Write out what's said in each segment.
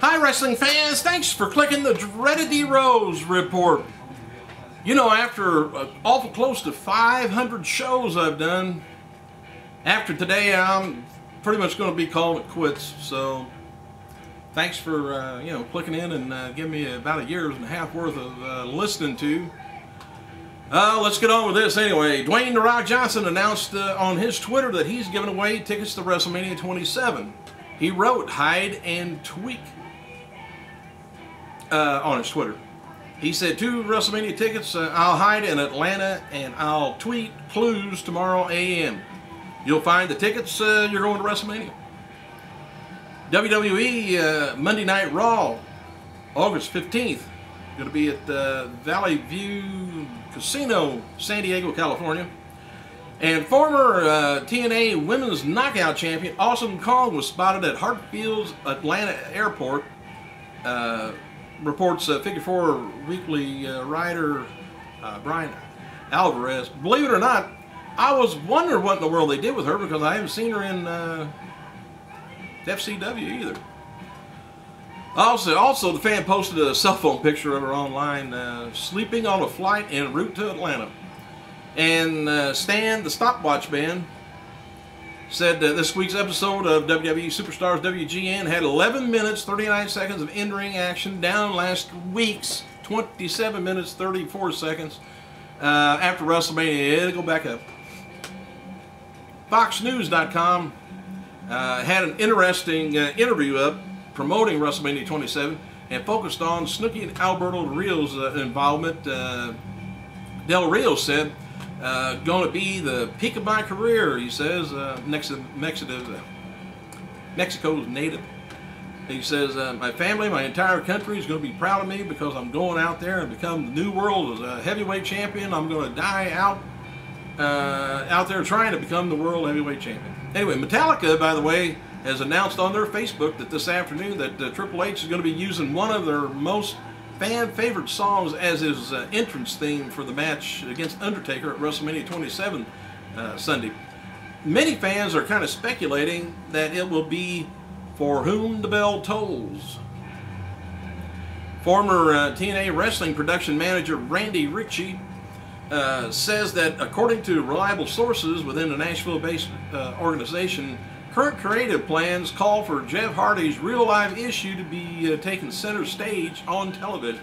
Hi wrestling fans, thanks for clicking the dreaded D-Rose report. You know, after awful close to 500 shows I've done, after today I'm pretty much going to be calling it quits. So thanks for clicking in and giving me about a year and a half worth of listening to. Let's get on with this anyway. Dwayne "The Rock" Johnson announced on his Twitter that he's giving away tickets to WrestleMania 27. He wrote "hide and tweak" on his Twitter. He said, 2 WrestleMania tickets, I'll hide in Atlanta and I'll tweet clues tomorrow a.m. You'll find the tickets, you're going to WrestleMania. WWE Monday Night Raw, August 15th. Going to be at Valley View Casino, San Diego, California. And former TNA Women's Knockout Champion Awesome Kong was spotted at Hartfield's Atlanta Airport. Reports Figure 4 Weekly writer Brian Alvarez. Believe it or not, I was wondering what in the world they did with her because I haven't seen her in FCW either. Also, the fan posted a cell phone picture of her online, sleeping on a flight en route to Atlanta. And Stan, the stopwatch man, said this week's episode of WWE Superstars WGN had 11 minutes 39 seconds of in-ring action, down last week's 27 minutes 34 seconds after WrestleMania. It'll go back up. FoxNews.com had an interesting interview up promoting WrestleMania 27 and focused on Snooki and Alberto Del Rio's involvement. Del Rio said, going to be the peak of my career, he says, Mexico's native. He says, my family, my entire country is going to be proud of me because I'm going out there and become the new world as a heavyweight champion. I'm going to die out there trying to become the world heavyweight champion. Anyway, Metallica, by the way, has announced on their Facebook that this afternoon that Triple H is going to be using one of their most fan-favorite songs as his entrance theme for the match against Undertaker at WrestleMania 27 Sunday. Many fans are kind of speculating that it will be "For Whom the Bell Tolls." Former TNA wrestling production manager Randy Ritchie says that according to reliable sources within the Nashville-based organization, current creative plans call for Jeff Hardy's real-life issue to be taken center stage on television.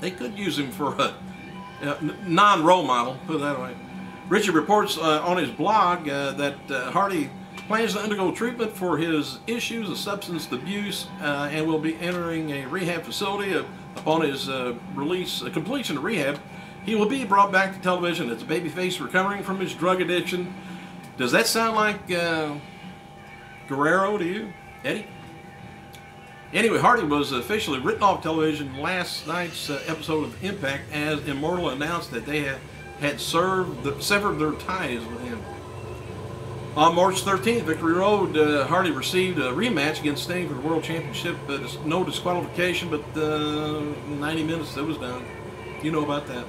They could use him for a non-role model, put it that way. Richie reports on his blog that Hardy plans to undergo treatment for his issues of substance abuse and will be entering a rehab facility upon his completion of rehab. He will be brought back to television as a babyface recovering from his drug addiction. Does that sound like Guerrero to you, Eddie? Anyway, Hardy was officially written off television last night's episode of Impact as Immortal announced that they had severed their ties with him. On March 13th, Victory Road, Hardy received a rematch against Sting for the World Championship. No disqualification, but 90 minutes, it was done. You know about that.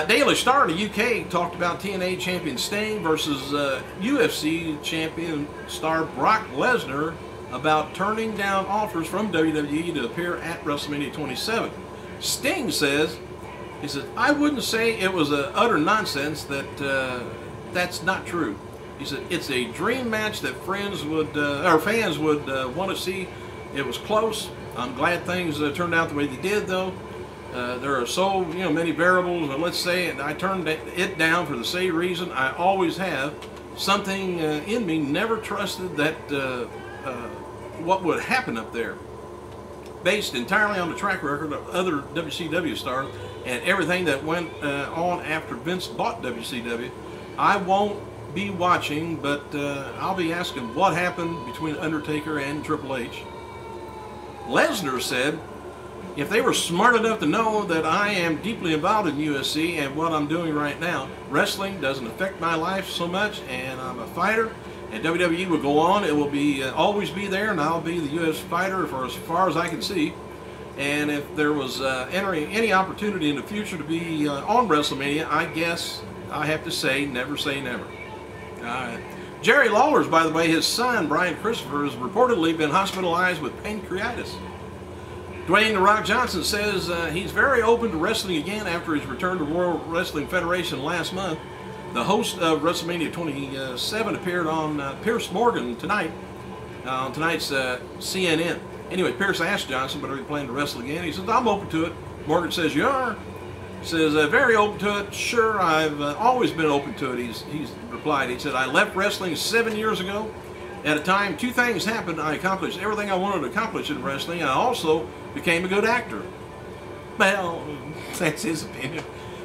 Daily Star in the UK talked about TNA champion Sting versus UFC champion star Brock Lesnar about turning down offers from WWE to appear at WrestleMania 27. Sting says, I wouldn't say it was utter nonsense that that's not true. He said, it's a dream match that fans would want to see. It was close. I'm glad things turned out the way they did, though. There are so many variables, and let's say I turned it down for the same reason I always have. Something in me never trusted that what would happen up there. Based entirely on the track record of other WCW stars and everything that went on after Vince bought WCW, I won't be watching, but I'll be asking what happened between Undertaker and Triple H. Lesnar said, if they were smart enough to know that I am deeply involved in UFC and what I'm doing right now, wrestling doesn't affect my life so much, and I'm a fighter, and WWE will go on, it will be always be there, and I'll be the U.S. fighter for as far as I can see. And if there was any opportunity in the future to be on WrestleMania, I guess I have to say never say never. All right. Jerry Lawler's, by the way, his son, Brian Christopher, has reportedly been hospitalized with pancreatitis. Dwayne "The Rock" Johnson says he's very open to wrestling again after his return to World Wrestling Federation last month. The host of WrestleMania 27 appeared on Pierce Morgan tonight, on tonight's CNN. Anyway, Pierce asked Johnson whether he planned to wrestle again. He says, "I'm open to it." Morgan says, "You are?" He says, "Very open to it. Sure, I've always been open to it." He's replied. He said, "I left wrestling 7 years ago. At a time, two things happened. I accomplished everything I wanted to accomplish in wrestling. I also became a good actor." Well, that's his opinion.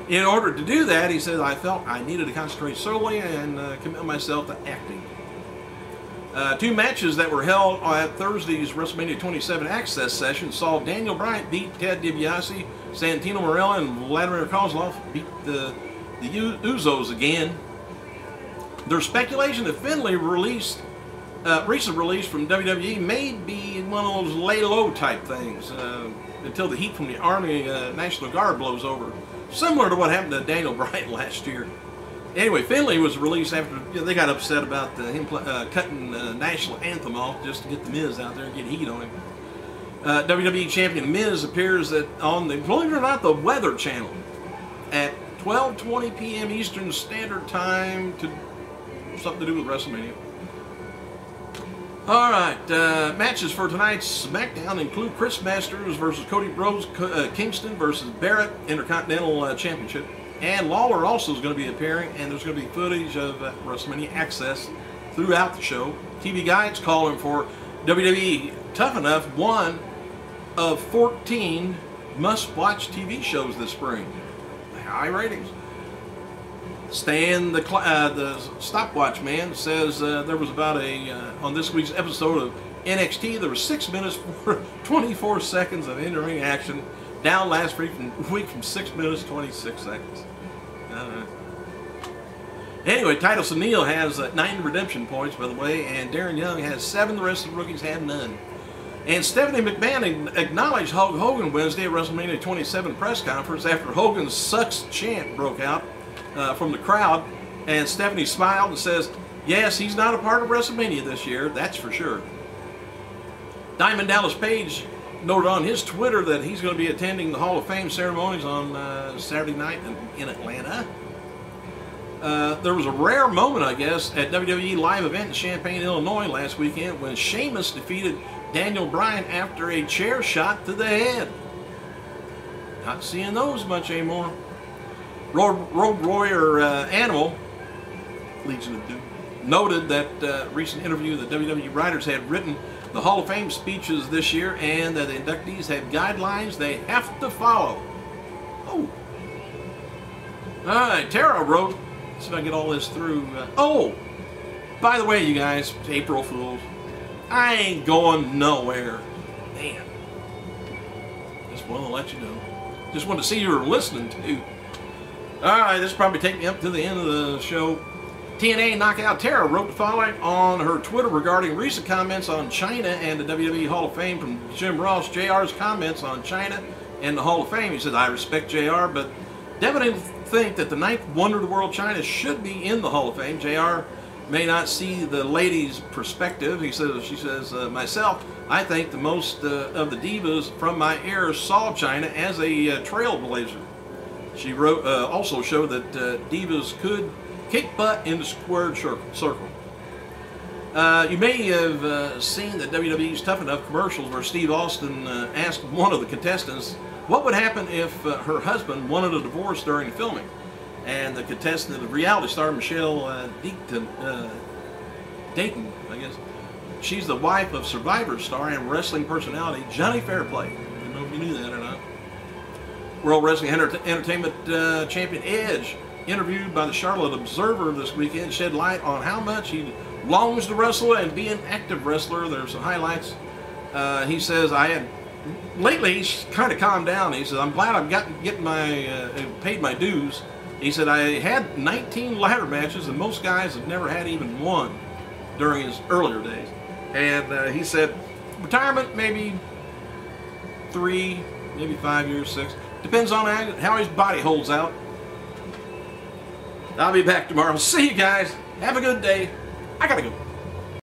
In order to do that, he said, I felt I needed to concentrate solely and commit myself to acting. Two matches that were held at Thursday's WrestleMania 27 Access session saw Daniel Bryan beat Ted DiBiase, Santino Marella, and Vladimir Kozlov beat the Usos again. There's speculation that Findley recent release from WWE may be one of those lay low type things until the heat from the Army National Guard blows over. Similar to what happened to Daniel Bryan last year. Anyway, Findley was released after they got upset about him cutting the national anthem off just to get the Miz out there and get heat on him. WWE Champion Miz appears on the, believe it or not, the Weather Channel at 12:20 p.m. Eastern Standard Time to something to do with WrestleMania. All right, matches for tonight's SmackDown include Chris Masters versus Cody Rhodes, Kingston versus Barrett, Intercontinental Championship. And Lawler also is going to be appearing, and there's going to be footage of WrestleMania Access throughout the show. TV Guide's calling for WWE Tough Enough, one of 14 must-watch TV shows this spring. High ratings. Stan, the stopwatch man, says there was about on this week's episode of NXT, there was 6 minutes, 24 seconds of in-ring action, down last week from 6 minutes, 26 seconds. Anyway, Titus O'Neil has 9 redemption points, by the way, and Darren Young has 7. The rest of the rookies have none. And Stephanie McMahon acknowledged Hulk Hogan Wednesday at WrestleMania 27 press conference after Hogan's "sucks" chant broke out from the crowd, and Stephanie smiled and says, "Yes, he's not a part of WrestleMania this year, that's for sure." Diamond Dallas Page noted on his Twitter that he's going to be attending the Hall of Fame ceremonies on Saturday night in Atlanta. There was a rare moment, I guess, at WWE live event in Champaign, Illinois last weekend when Sheamus defeated Daniel Bryan after a chair shot to the head. Not seeing those much anymore. Road Warrior Animal, Legion of Doom, noted that recent interview that WWE writers had written the Hall of Fame speeches this year, and that the inductees have guidelines they have to follow. Oh. Alright, Tara wrote, let's see if I can get all this through. Oh, by the way, you guys, April Fools, I ain't going nowhere. Man. Just want to let you know. Just want to see you were listening to. Alright, this will probably take me up to the end of the show. TNA Knockout Tara wrote the following on her Twitter regarding recent comments on China and the WWE Hall of Fame from Jim Ross. JR's comments on China and the Hall of Fame. He said, "I respect JR, but definitely think that the ninth wonder of the world, China, should be in the Hall of Fame. JR may not see the lady's perspective." She says, "Myself, I think the most of the divas from my era saw China as a trailblazer." She wrote, also showed that divas could kick butt in the squared circle. You may have seen the WWE's Tough Enough commercials where Steve Austin asked one of the contestants what would happen if her husband wanted a divorce during filming. And the contestant, the reality star Michelle Dayton, I guess, she's the wife of Survivor star and wrestling personality Johnny Fairplay. I don't know if you knew that or not. World Wrestling Entertainment Champion Edge, interviewed by the Charlotte Observer this weekend, shed light on how much he longs to wrestle and be an active wrestler. There's some highlights. He says, lately he's kind of calmed down. He says, "I'm glad I've paid my dues." He said, "I had 19 ladder matches and most guys have never had even one during his earlier days." And he said, retirement maybe 3, maybe 5 years, 6. Depends on how his body holds out. I'll be back tomorrow. See you guys. Have a good day. I gotta go.